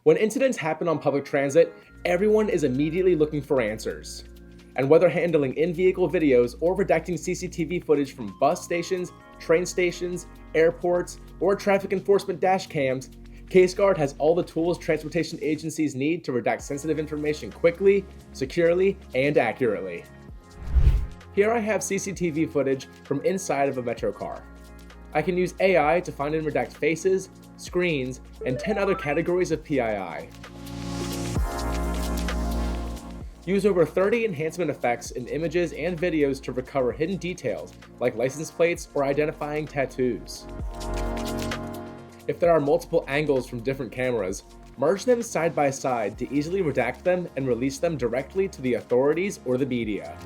When incidents happen on public transit, everyone is immediately looking for answers. And whether handling in-vehicle videos or redacting CCTV footage from bus stations, train stations, airports, or traffic enforcement dash cams, CaseGuard has all the tools transportation agencies need to redact sensitive information quickly, securely, and accurately. Here I have CCTV footage from inside of a metro car. I can use AI to find and redact faces, screens, and 10 other categories of PII. Use over 30 enhancement effects in images and videos to recover hidden details like license plates or identifying tattoos. If there are multiple angles from different cameras, merge them side by side to easily redact them and release them directly to the authorities or the media.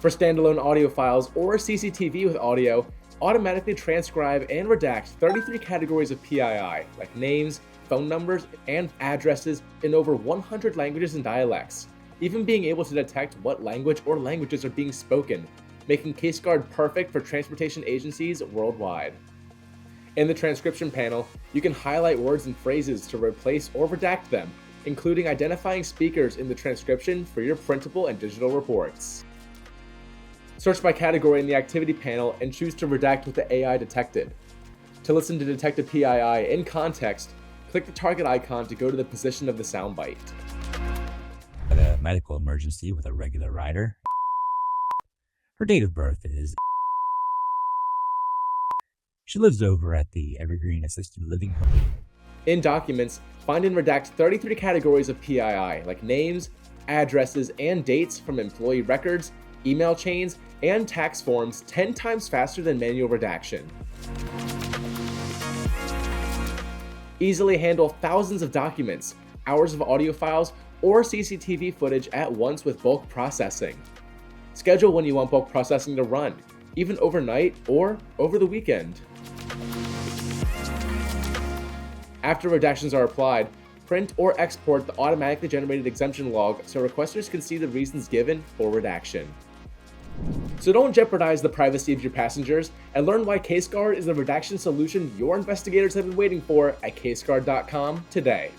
For standalone audio files or CCTV with audio, automatically transcribe and redact 33 categories of PII, like names, phone numbers, and addresses in over 100 languages and dialects, even being able to detect what language or languages are being spoken, making CaseGuard perfect for transportation agencies worldwide. In the transcription panel, you can highlight words and phrases to replace or redact them, including identifying speakers in the transcription for your printable and digital reports. Search by category in the activity panel and choose to redact what the AI detected. To listen to detected PII in context, click the target icon to go to the position of the soundbite. A medical emergency with a regular rider. Her date of birth is. She lives over at the Evergreen Assisted Living Home. In documents, find and redact 33 categories of PII, like names, addresses, and dates from employee records, email chains, and tax forms 10 times faster than manual redaction. Easily handle thousands of documents, hours of audio files, or CCTV footage at once with bulk processing. Schedule when you want bulk processing to run, even overnight or over the weekend. After redactions are applied, print or export the automatically generated exemption log so requesters can see the reasons given for redaction. So don't jeopardize the privacy of your passengers and learn why CaseGuard is the redaction solution your investigators have been waiting for at CaseGuard.com today.